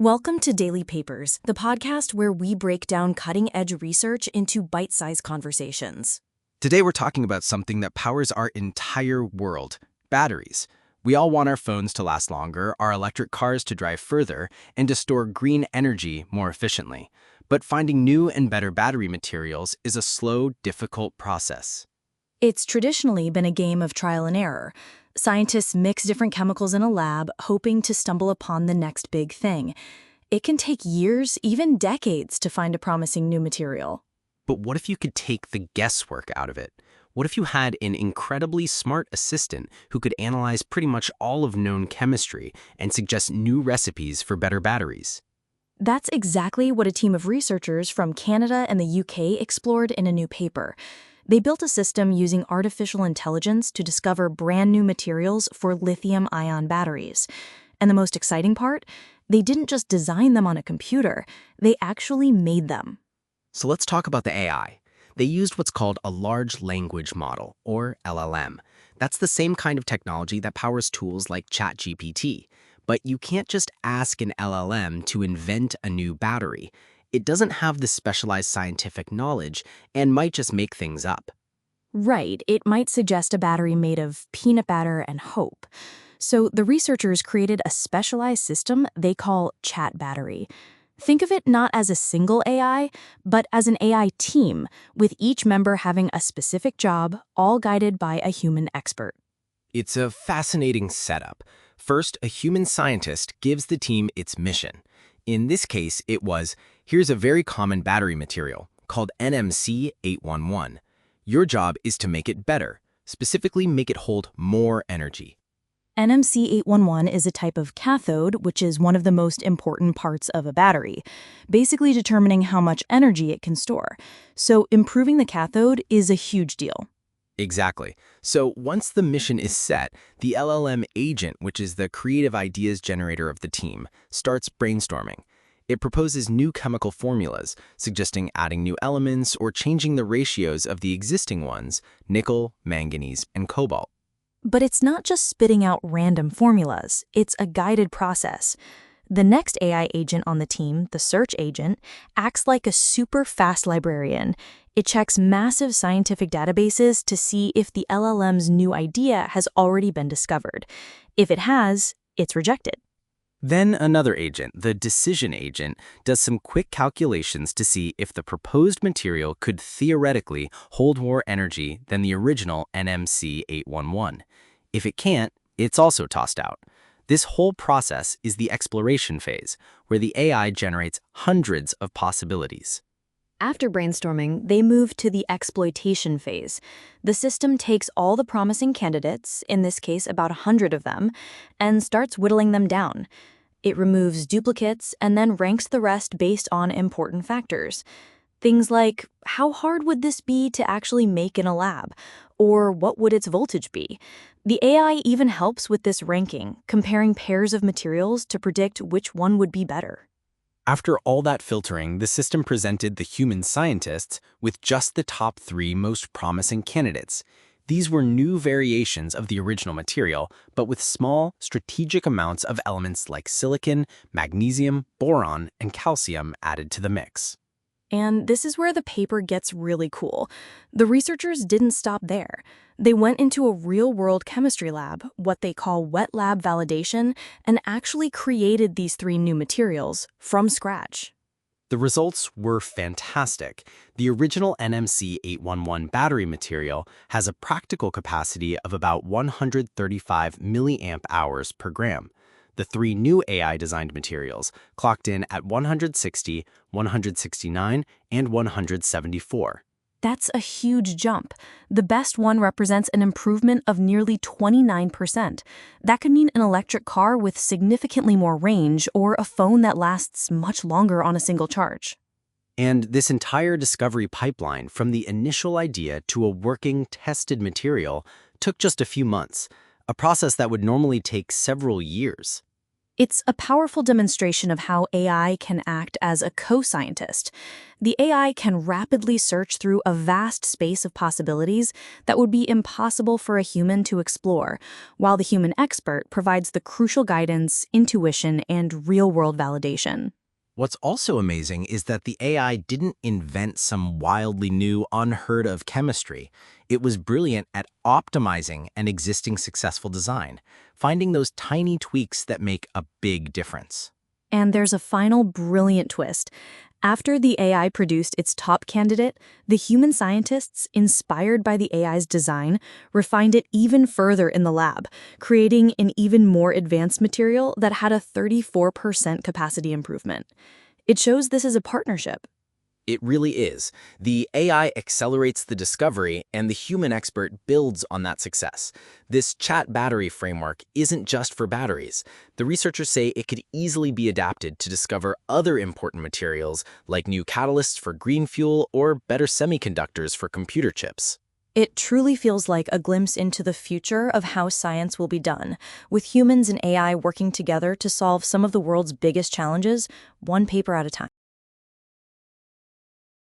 Welcome to Daily Papers, the podcast where we break down cutting-edge research into bite-sized conversations. Today we're talking about something that powers our entire world, batteries. We all want our phones to last longer, our electric cars to drive further, and to store green energy more efficiently. But finding new and better battery materials is a slow, difficult process. It's traditionally been a game of trial and error. Scientists mix different chemicals in a lab, hoping to stumble upon the next big thing. It can take years, even decades, to find a promising new material. But what if you could take the guesswork out of it? What if you had an incredibly smart assistant who could analyze pretty much all of known chemistry and suggest new recipes for better batteries? That's exactly what a team of researchers from Canada and the UK explored in a new paper. They built a system using artificial intelligence to discover brand new materials for lithium-ion batteries. And the most exciting part? They didn't just design them on a computer, they actually made them. So let's talk about the AI. They used what's called a large language model, or LLM. That's the same kind of technology that powers tools like ChatGPT. But you can't just ask an LLM to invent a new battery. It doesn't have the specialized scientific knowledge and might just make things up. Right, it might suggest a battery made of peanut butter and hope. So the researchers created a specialized system they call Chat Battery. Think of it not as a single AI, but as an AI team, with each member having a specific job, all guided by a human expert. It's a fascinating setup. First, a human scientist gives the team its mission. In this case, it was, here's a very common battery material called NMC 811. Your job is to make it better, specifically make it hold more energy. NMC 811 is a type of cathode, which is one of the most important parts of a battery, basically determining how much energy it can store. So improving the cathode is a huge deal. Exactly. So once the mission is set, the LLM agent, which is the creative ideas generator of the team, starts brainstorming. It proposes new chemical formulas, suggesting adding new elements or changing the ratios of the existing ones, nickel, manganese, and cobalt. But it's not just spitting out random formulas, it's a guided process. The next AI agent on the team, the search agent, acts like a super fast librarian. It checks massive scientific databases to see if the LLM's new idea has already been discovered. If it has, it's rejected. Then another agent, the decision agent, does some quick calculations to see if the proposed material could theoretically hold more energy than the original NMC 811. If it can't, it's also tossed out. This whole process is the exploration phase, where the AI generates hundreds of possibilities. After brainstorming, they move to the exploitation phase. The system takes all the promising candidates, in this case about 100 of them, and starts whittling them down. It removes duplicates and then ranks the rest based on important factors. Things like, how hard would this be to actually make in a lab? Or what would its voltage be? The AI even helps with this ranking, comparing pairs of materials to predict which one would be better. After all that filtering, the system presented the human scientists with just the top 3 most promising candidates. These were new variations of the original material, but with small, strategic amounts of elements like silicon, magnesium, boron, and calcium added to the mix. And this is where the paper gets really cool. The researchers didn't stop there. They went into a real-world chemistry lab, what they call wet lab validation, and actually created these 3 new materials from scratch. The results were fantastic. The original NMC 811 battery material has a practical capacity of about 135 milliamp hours per gram. The 3 new AI-designed materials clocked in at 160, 169, and 174. That's a huge jump. The best one represents an improvement of nearly 29%. That could mean an electric car with significantly more range or a phone that lasts much longer on a single charge. And this entire discovery pipeline, from the initial idea to a working, tested material, took just a few months, a process that would normally take several years. It's a powerful demonstration of how AI can act as a co-scientist. The AI can rapidly search through a vast space of possibilities that would be impossible for a human to explore, while the human expert provides the crucial guidance, intuition, and real-world validation. What's also amazing is that the AI didn't invent some wildly new, unheard of chemistry. It was brilliant at optimizing an existing successful design, finding those tiny tweaks that make a big difference. And there's a final brilliant twist. After the AI produced its top candidate, the human scientists, inspired by the AI's design, refined it even further in the lab, creating an even more advanced material that had a 34% capacity improvement. It shows this is a partnership. It really is. The AI accelerates the discovery, and the human expert builds on that success. This chat battery framework isn't just for batteries. The researchers say it could easily be adapted to discover other important materials like new catalysts for green fuel or better semiconductors for computer chips. It truly feels like a glimpse into the future of how science will be done, with humans and AI working together to solve some of the world's biggest challenges, one paper at a time.